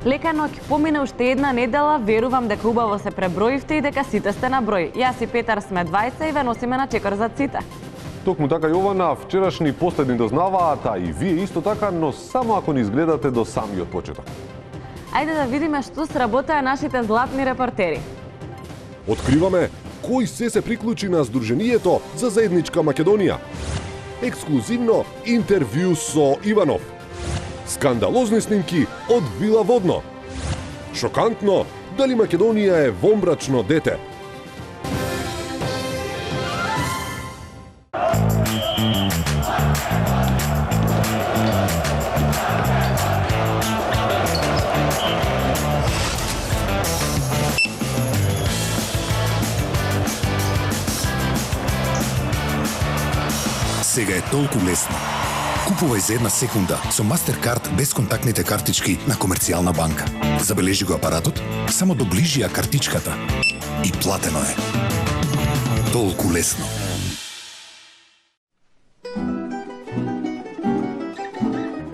Лека ноќ, помина уште една недела, верувам дека убаво се преброивте и дека сите сте на број. Јас и Петар сме двајца и ве носиме на чекор за сите. Токму така, Јована, вчерашни последни дознаваат, а и вие исто така, но само ако ни изгледате до самиот почеток. Ајде да видиме што сработаа нашите златни репортери. Откриваме кој се приклучи на Сдруженијето за заедничка Македонија. Ексклузивно интервју со Иванов. Скандалозни снимки од Вила Водно. Шокантно, дали Македонија е вонбрачно дете? Сега е толку лесно. Купувај за една секунда со Мастеркард без контактните картички на Комерцијална банка. Забележи го апаратот, само доближи ја картичката и платено е. Толку лесно.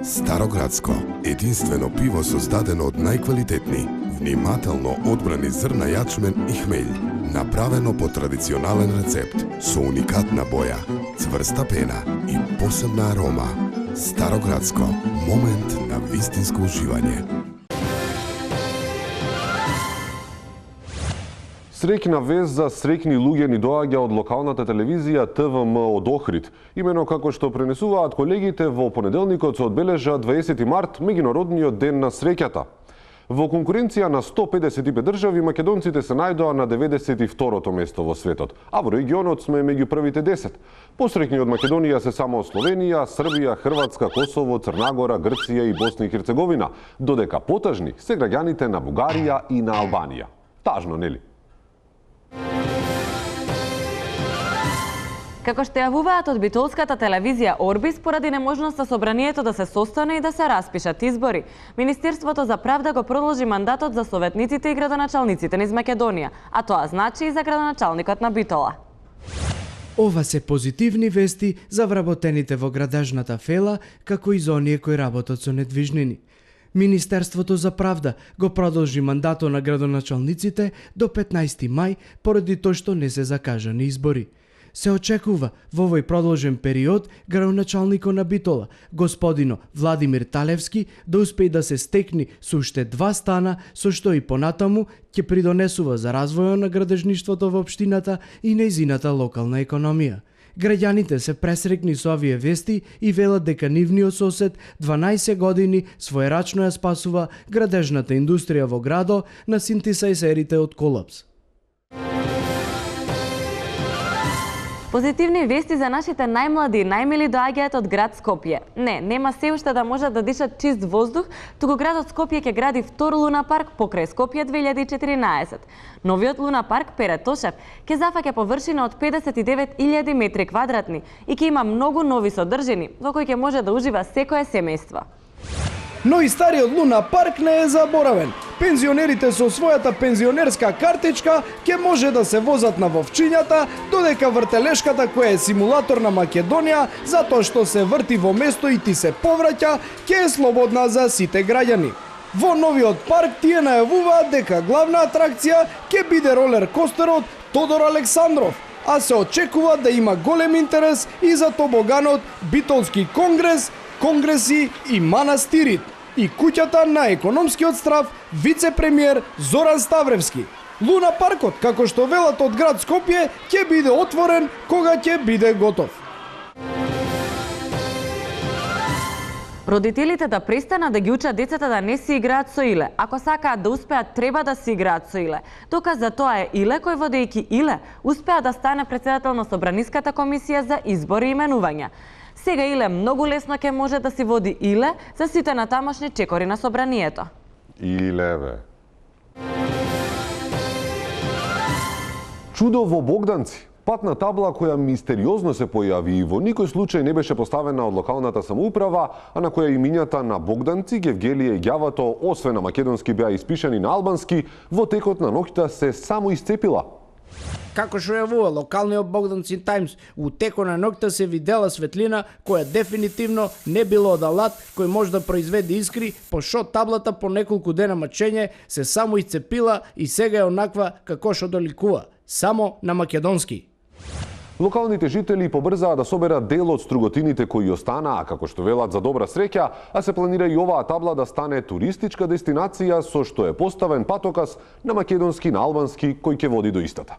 Староградско, единствено пиво создадено од најквалитетни, внимателно одбрани зрна јачмен и хмелј, направено по традиционален рецепт, со уникатна боја, цврста пена и посебна арома. Староградско, момент на вистинско уживање. Среќна вест за среќни луѓе ни доаѓа од локалната телевизија ТВМ од Охрид. Имено како што пренесуваат колегите, во понеделникот се одбележа 20 март, меѓународниот ден на среќата. Во конкуренција на 155 држави, македонците се најдоа на 92-то место во светот, а во регионот сме меѓу првите 10. Посреќни од Македонија се само Словенија, Србија, Хрватска, Косово, Црнагора, Грција и Босна и Херцеговина, додека потажни се граѓаните на Бугарија и на Албанија. Тажно, нели? Како што јавуваат од битолската телевизија Орбис, поради неможноста собранието да се состане и да се распишат избори, Министерството за правда го продолжи мандатот за советниците и градоначалниците низ Македонија, а тоа значи и за градоначалникот на Битола. Ова се позитивни вести за вработените во градежната фела, како и за оние кои работат со недвижнини. Министерството за правда го продолжи мандатот на градоначалниците до 15 мај, поради тоа што не се закажани избори. Се очекува во овој продолжен период градоначалникот на Битола, господино Владимир Талевски, да успее да се стекни со уште 2 стана, со што и понатаму ќе придонесува за развојот на градежништвото во општината и нејзината локална економија. Граѓаните се пресрекни со овие вести и велат дека нивниот сосед 12 години своерачно ја спасува градежната индустрија во градо на синтесајзерите од колапс. Позитивни вести за нашите најмлади и најмили доаѓаат од град Скопје. Не, нема се уште да можат да дишат чист воздух, туку градот Скопје ќе гради втор луна парк покрај Скопје 2014. Новиот луна парк Перетошев ќе зафаќа површина од 59.000 метри квадратни и ќе има многу нови содржини во кои ќе може да ужива секое семејство. Но и стариот луна парк не е заборавен. Пензионерите со својата пензионерска картичка ќе може да се возат на вовчињата, додека вртелешката која е симулатор на Македонија, затоа што се врти во место и ти се повраќа, ќе е слободна за сите граѓани. Во новиот парк тие најавуваат дека главна атракција ќе биде ролер костерот Тодор Александров, а се очекува да има голем интерес и за тобоганот Битолски конгрес, конгреси и манастирит и куќата на економскиот страв вице-премиер Зоран Ставревски. Луна паркот, како што велат од град Скопје, ќе биде отворен кога ќе биде готов. Родителите да престанат да ги учат децата да не си играат со Иле. Ако сакаат да успеат, треба да си играат со Иле. Доказ за тоа е Иле кој, водејќи Иле, успеа да стане председател на Собраниската комисија за избори и именувања. Сега Иле многу лесно ќе може да си води Иле за сите на тамошни чекори на собранието. Иле, бе. Чудо во Богданци. Патна табла која мистериозно се појави и во никој случај не беше поставена од локалната самоуправа, а на која имињата на Богданци, Гевгелие и Ѓавато, освен на македонски беа испишани на албански, во текот на ноќта се само исцепила. Како што јавува локалниот Богданцин Таймс, у теко на ноќта се видела светлина која дефинитивно не било од алат кој може да произведе искри, пошто таблата по неколку дена мачење се само исцепила и сега е онаква како што доликува, само на македонски. Локалните жители побрзаа да соберат дел од струготините кои останаа, како што велат за добра среќа, а се планира и оваа табла да стане туристичка дестинација со што е поставен патоказ на македонски и на албански кој ќе води до истата.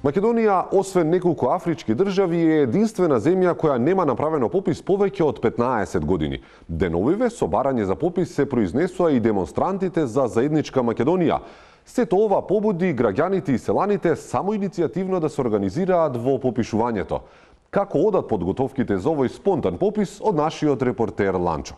Македонија, освен неколку афрички држави, е единствена земја која нема направено попис повеќе од 15 години. Деновиве со барање за попис се произнесоа и демонстрантите за заедничка Македонија. Сето ова побуди граѓаните и селаните само иницијативно да се организираат во попишувањето. Како одат подготовките за овој спонтан попис од нашиот репортер Ланчо?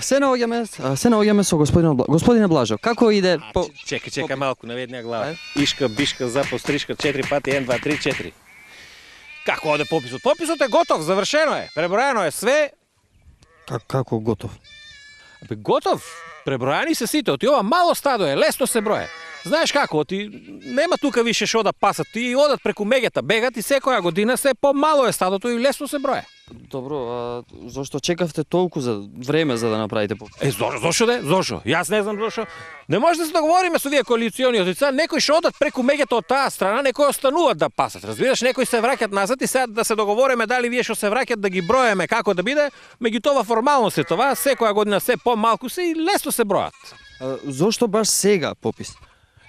Се наоѓаме со господине Блажо. Како иде по... Чека малку, наведнија глава. Ишка, бишка, запо, стришка, 4 пати, 1, 2, 3, 4. Како оде пописот? Пописот е готов, завршено е, преброено е све. Како готов? Готов? Пребројани се сите, оти ова мало стадо е, лесно се броje. Знаеш како, оти нема тука више шо да пасат, ти одат преку меѓата, бегат и секоја година се помало е стадото и лесно се броje. Добро, зошто чекавте толку за време за да направите попис? Зошо де? Зошо? Јас не знам зошо. Не може да се договориме со вие коалициони лица, некои што одат преку меѓата од таа страна, некои остануваат да пасат. Разбираш, некои се враќаат назад и сега да се договориме дали вие што се враќаат да ги броеме како да биде, меѓутоа формално се това, секоја година се помалку се и лесно се бројат. Зошто баш сега попис?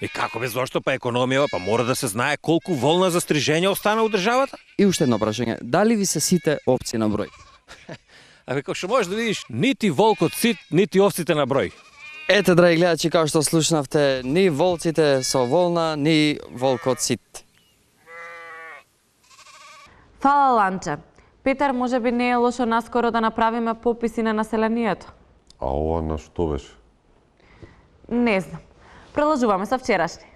И како бе, зошто па економија, па мора да се знае колку волна за стрижење остана у државата? И уште едно прашање, дали ви се сите овци на број? Како што можеш да видиш, нити волкот сит, нити овците на број. Ете, драги гледачи, како што слушнавте, ни волците со волна, ни волкот сит. Фала, Ланче. Петар, може би не е лошо наскоро да направиме пописи на населението. А ова на што беше? Не знам. Продолжуваме со вчерашни.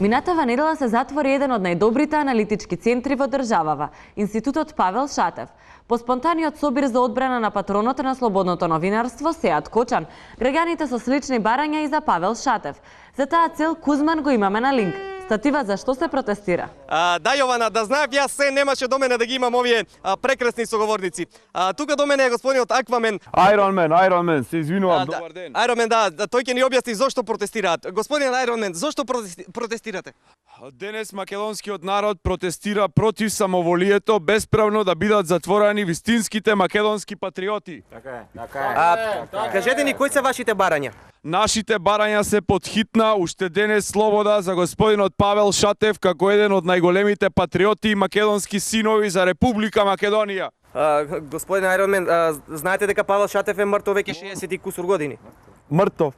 Минатава недела се затвори еден од најдобрите аналитички центри во државава, Институтот Павел Шатев. По спонтаниот собир за одбрана на патронот на слободното новинарство Сеат Кочан, граѓаните со слични барања и за Павел Шатев. За таа цел Кузман го имаме на линк. Статива за што се протестира? Да, Јована, да знаев јас се немаше до мене да ги имам овие прекрасни соговорници. Тука до мене е господинот Аквамен. Iron Man, се извинувам, добар ден. Iron Man, да, тој ќе ни објасни зошто протестираат. Господин Iron Man, зошто протестирате? Денес македонскиот народ протестира против самоволието бесправно да бидат затворени вистинските македонски патриоти. Кажете ни кои се вашите барања? Нашите барања се подхитна уште денес слобода за господинот Павел Шатев како еден од најголемите патриоти и македонски синови за Република Македонија. Господин Iron Man, знаете дека Павел Шатев е мртов веќе 60 и кусур години? Мртов?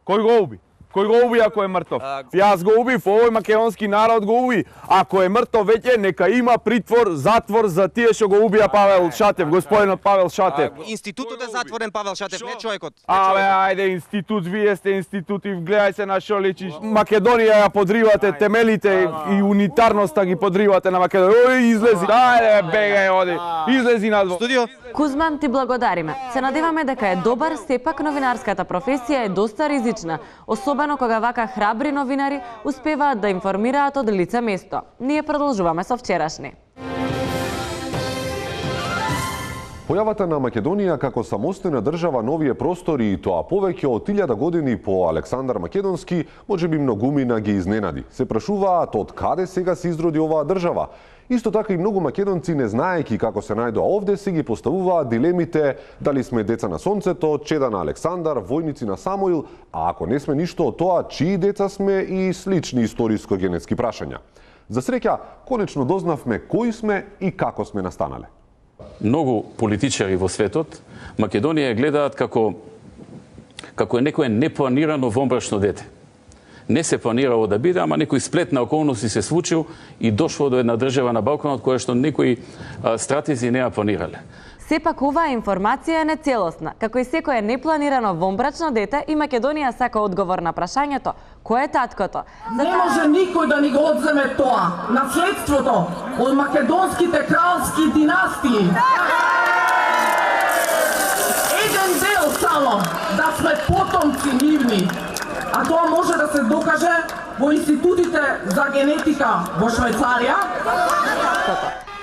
Кој го уби? Кој го уби ако е мртов? Јас го убив, овој македонски народ го уби. Ако е мртов веќе, нека има притвор, затвор за тие што го убија Павел Шатев, господинот Павел Шатев. Институтот е затворен, Павел Шатев, не човекот. Ајде, институт, вие сте институти, гледај се на шо личиш. Македонија ја подривате, темелите и унитарноста ги подривате на Македонија. Ој, излези, ајде, бегај, оди, излези надвор. Студио. Кузман, ти благодариме. Се надеваме дека е добар, сепак новинарската професија е доста ризична, особено кога вака храбри новинари успеваат да информираат од лице место. Ние продолжуваме со вчерашни. Појавата на Македонија како самостојна држава на овие простори и тоа повеќе од 1000 години по Александар Македонски, можеби многумина ги изненади. Се прашуваат од каде сега се изроди оваа држава. Исто така и многу македонци, не знаејќи како се најдоа овде, си ги поставуваат дилемите дали сме деца на сонцето, чеда на Александар, војници на Самуил, а ако не сме ништо од тоа, чии деца сме и слични историско-генетски прашања. За среќа, конечно дознавме кои сме и како сме настанале. Многу политичари во светот Македонија гледаат како е некое непланирано вонбрачно дете. Не се планирало да биде, ама некој сплет на околности се случил и дошло до една држава на Балканот која што некои стратези не ја планирале. Сепак оваа информација е нецелосна. Како и секое непланирано вонбрачно дете, и Македонија сака одговор на прашањето кој е таткото. Не може никој да ни го одземе тоа, наследството од македонските кралски династии. Еден нормално да сме потомци нивни, а тоа може да се докаже во институтите за генетика во Швајцарија.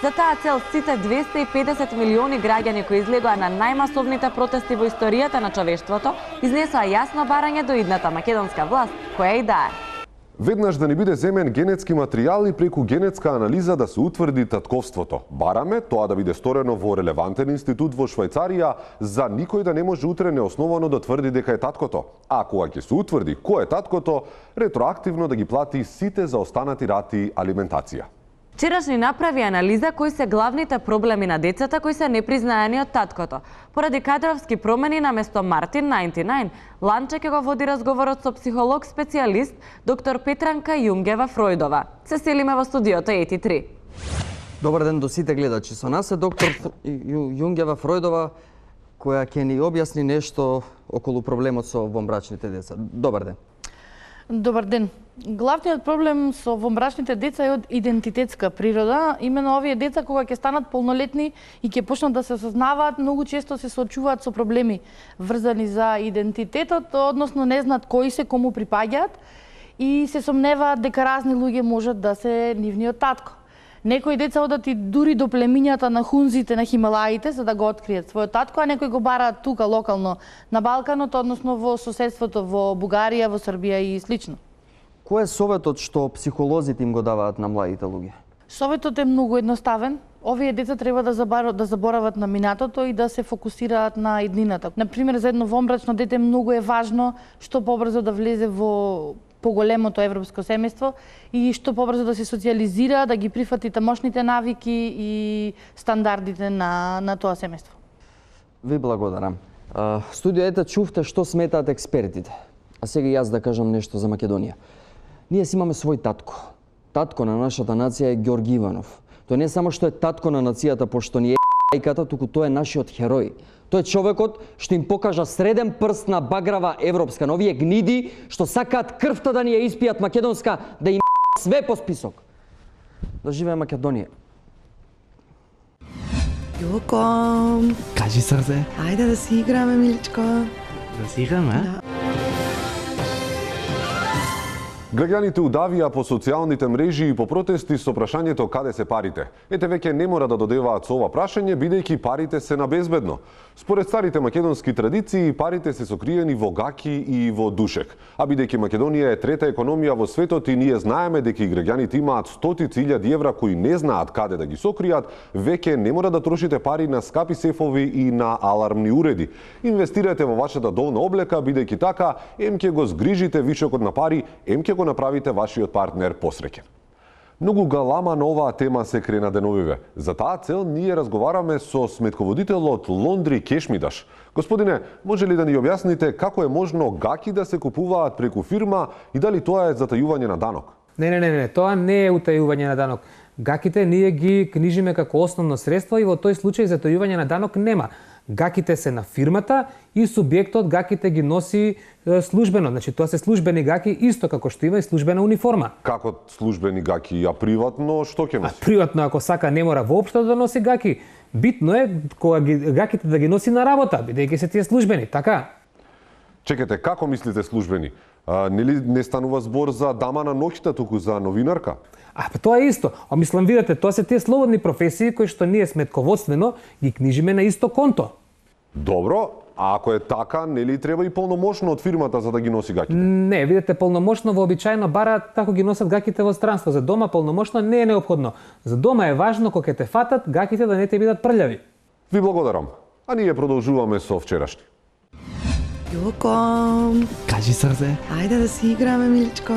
За таа цел сите 250 милиони граѓани кои излегоа на најмасовните протести во историјата на човештвото изнесоа јасно барање до идната македонска власт, која и да е. Веднаш да ни биде земен генетски материјал и преку генетска анализа да се утврди татковството. Бараме тоа да биде сторено во релевантен институт во Швајцарија, за никој да не може утре неосновано да тврди дека е таткото. А кога ќе се утврди кој е таткото, ретроактивно да ги плати сите заостанати рати алиментација. Вчераш ни направи анализа кои се главните проблеми на децата кои се непризнаени од таткото. Поради кадровски промени на место Мартин 99, Ланче ќе го води разговорот со психолог специјалист доктор Петранка Јунгева Фројдова. Се селиме во студиото 83. Добар ден до сите гледачи. Со нас е доктор Јунгева Фројдова, која ќе ни објасни нешто околу проблемот со вонбрачните деца. Добар ден. Добар ден. Главниот проблем со вонбрачните деца е од идентитетска природа. Имено овие деца кога ќе станат полнолетни и ќе почнат да се осознаваат, многу често се соочуваат со проблеми врзани за идентитетот, односно не знаат кои се, кому припаѓаат и се сомневаат дека разни луѓе можат да се нивниот татко. Некои деца одат и дури до племињата на хунзите на Хималаите за да го откријат својот татко, а некои го бараат тука локално на Балканот, односно во соседството во Бугарија, во Србија и слично. Кој е советот што психолозите им го даваат на младите луѓе? Советот е многу едноставен. Овие деца треба да заборават на минатото и да се фокусираат на иднината. Например, за едно вонбрачно дете многу е важно што побрзо да влезе во поголемото европско семејство и што побрзо да се социализира, да ги прифати тамошните навики и стандардите на тоа семејство. Ви благодарам. Студиоете чувте што сметаат експертите. А сега јас да кажам нешто за Македонија. Ние си имаме свој татко. Татко на нашата нација е Ѓорги Иванов. Тој не само што е татко на нацијата, пошто ни е мајката, туку тој е нашиот херој. Тој е човекот што им покажа среден прст на баграва европска, на овие гниди што сакаат крвта да ни ја испијат македонска, да им све по список. Да живее Македонија. Јоко, Кажи, срце. ајде да си играме, миличко. Да си играме, а? Граѓаните удавија по социјалните мрежи и по протести со прашањето каде се парите. Ете веќе не мора да додеваат со ова прашање, бидејќи парите се на безбедно. Според старите македонски традиции, парите се сокриени во гаки и во душек. А бидејќи Македонија е трета економија во светот и ние знаеме дека и граѓаните имаат стотици илјади евра кои не знаат каде да ги сокријат, веќе не мора да трошите пари на скапи сефови и на алармни уреди. Инвестирате во вашата долна облека, бидејќи така, ем ќе го згрижите вишокот на пари, ем ќе го направите вашиот партнер посреќен. Многу галама на оваа тема се крена деновиве. За таа цел ние разговараме со сметководителот Лондри Кешмидаш. Господине, може ли да ни објасните како е можно гаки да се купуваат преку фирма и дали тоа е затајување на данок? Не, тоа не е утајување на данок. Гаките ние ги книжиме како основно средство и во тој случај затајување на данок нема. Гаките се на фирмата и субјектот гаките ги носи службено. Значи тоа се службени гаки исто како што има и службена униформа. Како службени гаки, а приватно што ќе носи? Приватно ако сака не мора воопшто да носи гаки. Битно е кога гаките да ги носи на работа, бидејќи се тие службени, така? Чекате, како мислите службени? Нели не станува збор за дама на ноќта, туку за новинарка? Па тоа е исто. Мислам, видете, тоа се тие слободни професии кои што ние сметководствено ги книжиме на исто конто. Добро, а ако е така, нели треба и полномошно од фирмата за да ги носи гаките? Не, видете, полномошно вообичаено бараат како ги носат гаките во странство. За дома полномошно не е неопходно. За дома е важно кога ќе те фатат гаките да не те бидат прљави. Ви благодарам. А ние продолжуваме со вчерашни. Јоко, Кажи, срце. ајде да си играме, миличко.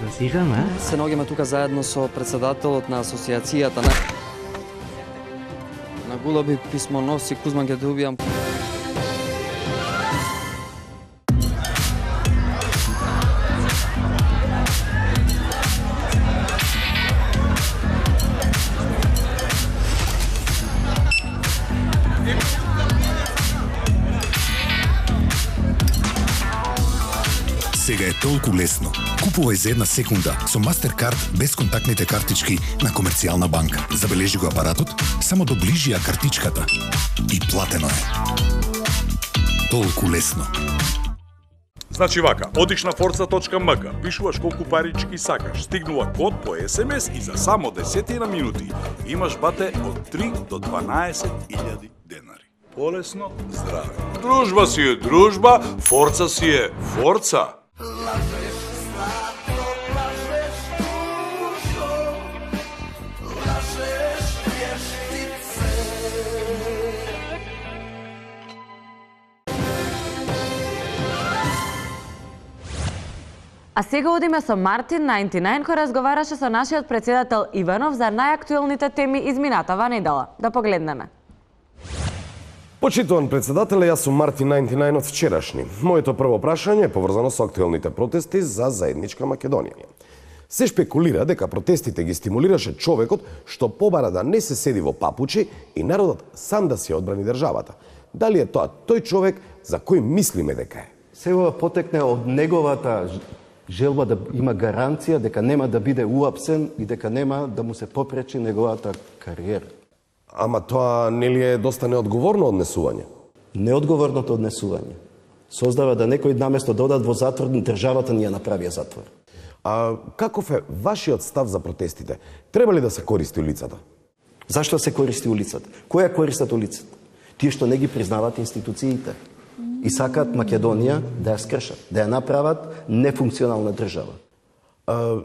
Да си играме, а? Се наоѓаме тука заедно со председателот на асоциацијата на гулаби писмоноси. Кузман, ќе те убијам. Сега е толку лесно. Купувај за една секунда со Мастеркард без контактните картички на Комерцијална банка. Забележи го апаратот, само доближи ја картичката и платено е. толку лесно. Значи вака, одиш на forza.mk, пишуваш колку парички сакаш, стигнува код по СМС и за само 10 минути имаш бате од 3 до 12.000 денари. Полесно, здраве. Дружба си е дружба, Forza си е Forza. А сега одиме со Мартин 99 кој разговараше со нашиот председател Иванов за најактуелните теми изминатава недела. Да погледнеме. Почитуван председателе, јас сум Мартин 99 од вчерашни. Моето прво прашање е поврзано со актуелните протести за заедничка Македонија. Се шпекулира дека протестите ги стимулираше човекот што побара да не се седи во папучи и народот сам да си одбрани државата. Дали е тоа тој човек за кој мислиме дека е? Се ова потекне од неговата желба да има гаранција дека нема да биде уапсен и дека нема да му се попречи неговата кариера. Ама тоа нели е доста неодговорно однесување? Неодговорното однесување создава да некој наместо да одат во затвор, државата ни ја направи затвор. А каков е вашиот став за протестите? Треба ли да се користи улицата? Зашто се користи улицата? Која користат улицата? Тие што не ги признаваат институциите и сакаат Македонија да ја скршат, да ја направат нефункционална држава.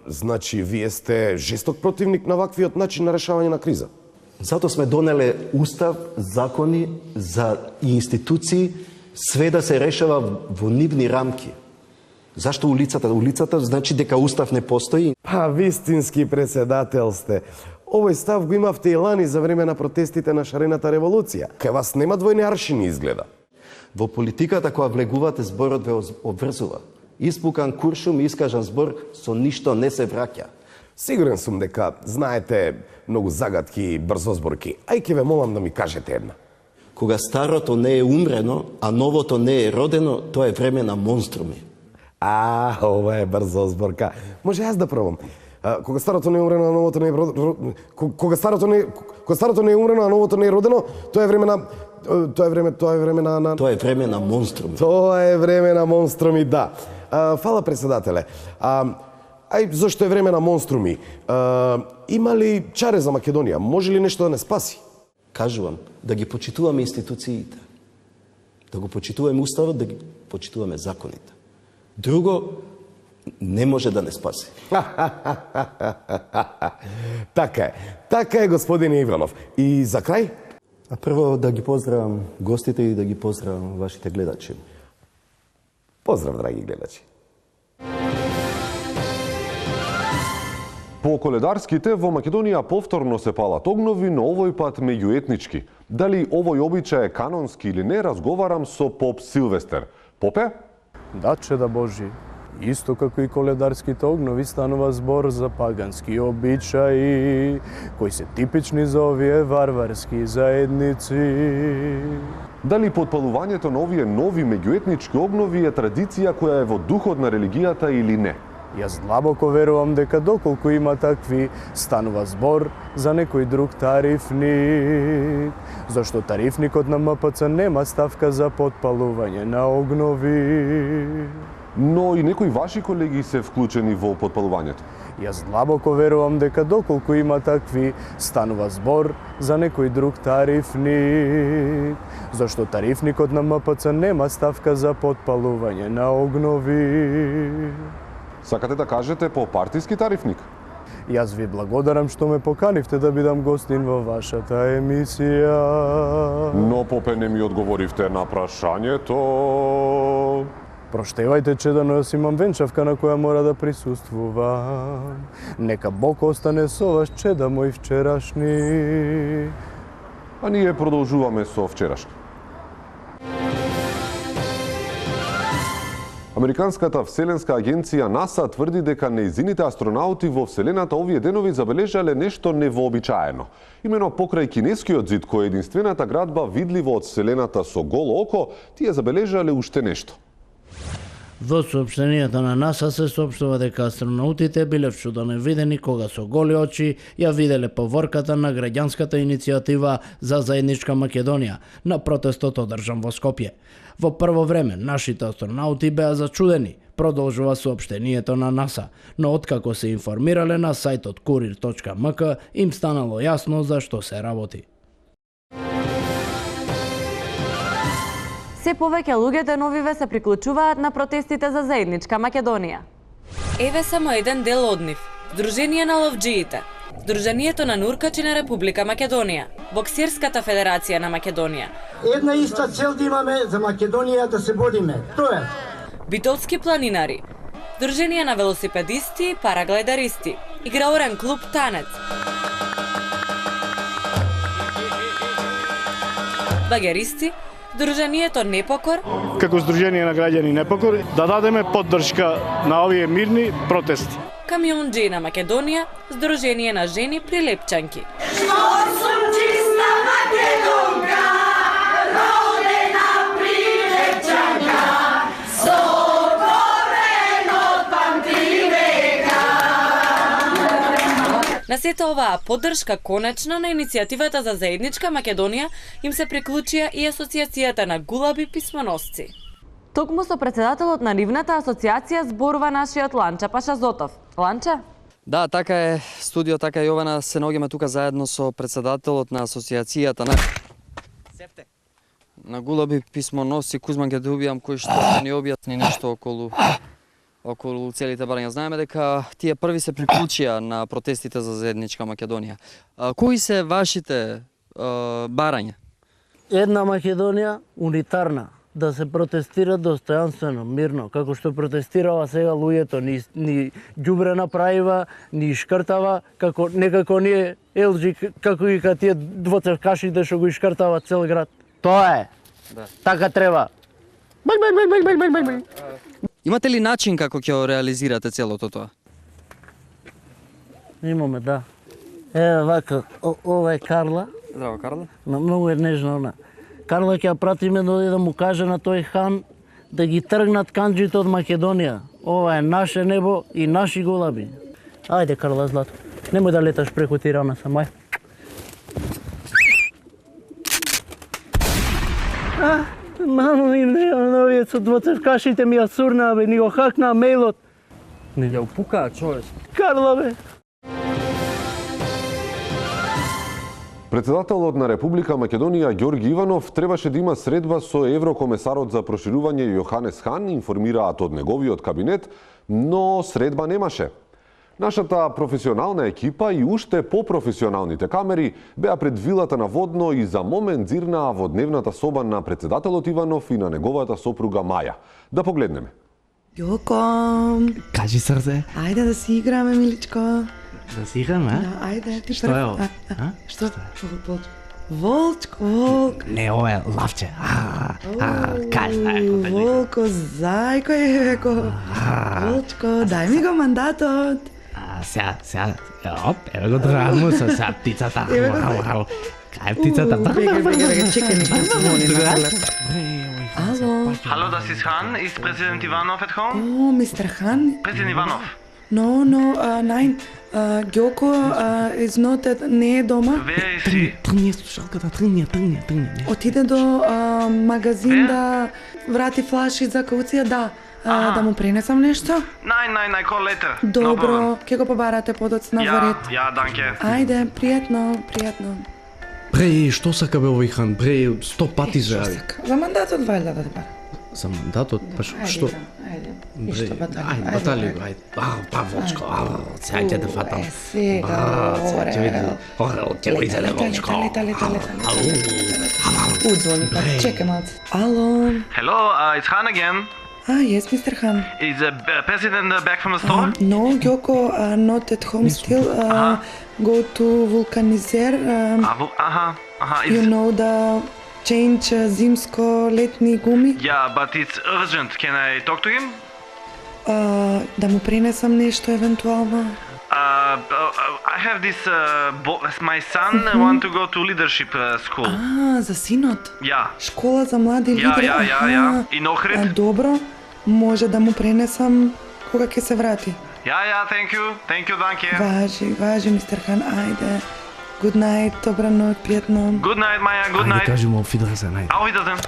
Значи, вие сте жесток противник на ваквиот начин на решавање на криза? Затоа сме донеле устав, закони за институции, све да се решава во нивни рамки. Зашто улицата? Улицата значи дека устав не постои. Па, вистински председател сте. Овој став го имавте и лани за време на протестите на шарената револуција. Кај вас нема двојни аршини изгледа. Во политиката која влегувате, зборот ве обврзува. Испукан куршум и искажан збор со ништо не се враќа. Сигурен сум дека знаете многу загадки и брзозборки. Ај ке ве молам да ми кажете една. Кога старото не е умрено, а новото не е родено, тоа е време на монструми. Ова е брзозборка. Може јас да пробам. Кога старото не е умрено, а новото не е родено, кога старото не е умрено, а новото не е родено, тоа е време на Тоа е време на монструми. Тоа е време на монструми, да. Фала председателе. Ај, зашто е време на монструми? Има ли чаре за Македонија? Може ли нешто да не спаси? Кажувам, да ги почитуваме институциите. Да го почитуваме уставот, да ги почитуваме законите. Друго не може да не спаси. Така е, господин Иванов. И за крај? А прво да ги поздравам гостите и да ги поздравам вашите гледачи. Поздрав, драги гледачи. По коледарските во Македонија повторно се палат огнови, но овој пат меѓуетнички. Дали овој обичај е канонски или не, разговарам со поп Силвестер. Попе? Да, чеда Божи. Исто како и коледарските огнови станува збор за пагански обичаи, кои се типични за овие варварски заедници. Дали подпалувањето на овие нови меѓуетнички огнови е традиција која е во духот на религијата или не? Јас длабоко верувам дека доколку има такви, станува збор за некој друг тарифник. Зашто тарифникот на МПЦ нема ставка за подпалување на огнови. Но и некои ваши колеги се вклучени во подпалувањето. Јас длабоко верувам дека доколку има такви, станува збор за некој друг тарифник. Зашто тарифникот на МПЦ нема ставка за подпалување на огнови. Сакате да кажете по партиски тарифник? Јас ви благодарам што ме поканивте да бидам гостин во вашата емисија. Но, попе, не ми одговоривте на прашањето. Проштевајте, чеда, но јас имам венчавка на која мора да присуствувам. Нека Бог остане со вас, чеда мој вчерашни. А ние продолжуваме со вчерашни. Американската вселенска агенција НАСА тврди дека нејзините астронаути во Вселената овие денови забележале нешто невообичаено. Имено покрај кинескиот зид, кој е единствената градба видлива од Вселената со голо око, тие забележале уште нешто. Во соопштенијата на НАСА се соопштува дека астронаутите биле вчудено видени кога со голи очи ја виделе поворката на граѓанската иницијатива за заедничка Македонија на протестот одржан во Скопје. Во прво време нашите астронаути беа зачудени, продолжува соопштението на НАСА, но откако се информирале на сајтот kurir.mk им станало јасно за што се работи. Се повеќе луѓе деновиве се приклучуваат на протестите за заедничка Македонија. Еве само еден дел од нив. Сдружение на ловџиите, Сдруженијето на нуркачи на Република Македонија, Боксерската федерација на Македонија. Една иста цел да имаме за Македонија да се бодиме. Тоа е. Битолски планинари, Сдружение на велосипедисти, параглайдаристи, играорен клуб Танец. Багеристи, Сдруженијето Непокор, како Сдружение на граѓани Непокор, да дадеме поддршка на овие мирни протести. Камионџи на Македонија, Сдружение на жени прилепчанки. На сета оваа поддршка конечна на иницијативата за заедничка Македонија им се приклучија и Асоциацијата на гулаби писмоносци. Токму со председателот на нивната асоциација зборува нашиот Ланча Пашазотов. Ланча? Да, така е, студио, така и Јована, се наоѓаме тука заедно со председателот на Асоциацијата на гулаби писмоносци Кузман Гедубијам, кој што ќе ни објасни нешто околу целите барања. Знаеме дека тие први се приклучија на протестите за заедничка Македонија. Кои се вашите барања? Една Македонија унитарна, да се протестира достојанствено, мирно, како што протестирава сега луѓето, ни ѓубре направива, ни шкртава, некако ние елџи, како и тие двоцевкашите што го ишкртава цел град. Тоа е. Да. Така треба. Имате ли начин како ќе реализирате целото тоа? Имаме, да. Еве вака, ова е Карла. Здраво, Карла. Многу е нежна она. Карла ќе ја пратиме да му каже на тој хан да ги тргнат канџите од Македонија. Ова е наше небо и наши голаби. Ајде, Карла, злато. Немој да леташ преку Тирана самај. Мамо ми, овие со двоцевкашите ми ја сурнаа, бе, ни го хакнаа мејлот. Не ја упукаа човек. Карла, бе. Председателот на Република Македонија Ѓорги Иванов требаше да има средба со еврокомесарот за проширување Јоханес Хан, информираат од неговиот кабинет, но средба немаше. Нашата професионална екипа и уште по-професионалните камери беа пред вилата на Водно и за момент зирнаа во дневната соба на председателот Иванов и на неговата сопруга Маја. Да погледнеме. Јоко, Кажи, срце. ајде да си играме, миличко. Да си играме, а? Да, ајде, ти Што е ова? Што? Волчко, волк. Не, ова е лавче. Кажи, Волко, зајко е, веко. Волчко, дај ми го мандатот. Сега, оп, еве го државам со сега птицата. Кај птицата? Бега, чекај ми. Ало. Hallo, das ist Han. Ist Präsident Ivanov at home? Oh, Mr. Han? Präsident Ivanov. No, nein. Ѓоко is not at, не е дома. Wer ist sie? Тргни слушалката, тргни. Отиде до магазин да врати флаши за кауција, да. Да му пренесам нешто? Nein, call later. Добро, ќе го побарате подоцна во ред. Ja, danke. Ајде, пријатно. Бре, што сака бе овој Хан? Бре, 100 пати Што зајави. сака? За мандатот вајда да бара. За мандатот? Па што? Ајде. Бре, ајде, батали го, ајде. Па, Волчко, сега ќе те фатам. Сега, Орел, ќе го изеле Волчко. Удзвони, па чекай малце. Ало. Hello, it's Han again. Yes, Mr. Han. Is the president back from the store? No, Ѓоко, not at home still. Go to Vulcanizer. You know the change зимско-летни гуми. Yeah, but it's urgent. Can I talk to him? Да му пренесам нешто евентуално. I have this, my son want to go to leadership school. За синот? Ja. Школа за млади лидери. Ja. In Ohrid? Добро. може да му пренесам кога ќе се врати. Ja, thank you, danke. Важи, мистер Хан, ајде. Good night, добра ноќ, пријатно. Good night, Maja, good night. Ајде, кажи му, auf Wiedersehen, ајде. Auf Wiedersehen.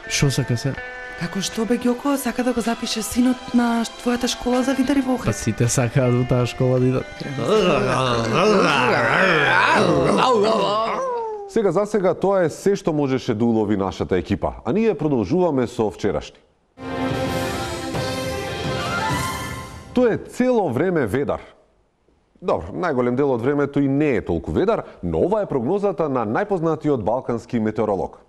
Шо сака се? Како што бе, Ѓоко, сака да го запише синот на твојата школа за лидери во Охрид. Па сите сакаат во таа школа да идат. Сега тоа е се што можеше да улови нашата екипа, а ние продолжуваме со вчерашни. Тоа е цело време ведар. Добро, најголем дел од времето и не е толку ведар, но ова е прогнозата на најпознатиот балкански метеоролог.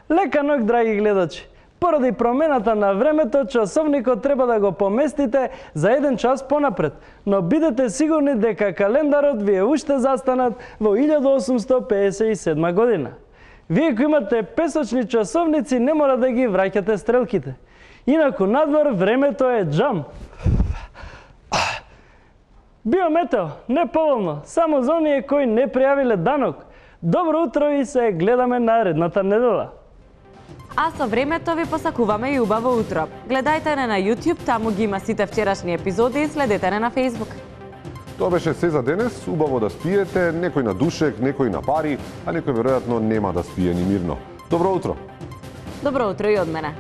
Лека ноќ, драги гледачи. Поради промената на времето, часовникот треба да го поместите за 1 час понапред, но бидете сигурни дека календарот ви е уште застанат во 1857 година. Вие кои имате песочни часовници не мора да ги враќате стрелките. Инаку надвор времето е джам. Биометео, не поволно, само за оние кои не пријавиле данок. Добро утро и се гледаме наредната недела. А со времето ви посакуваме и убаво утро. Гледајте не на YouTube, таму ги има сите вчерашни епизоди и следете не на Facebook. Тоа беше се за денес, убаво да спиете, некој на душек, некој на пари, а некој веројатно нема да спие ни мирно. Добро утро! Добро утро и од мене.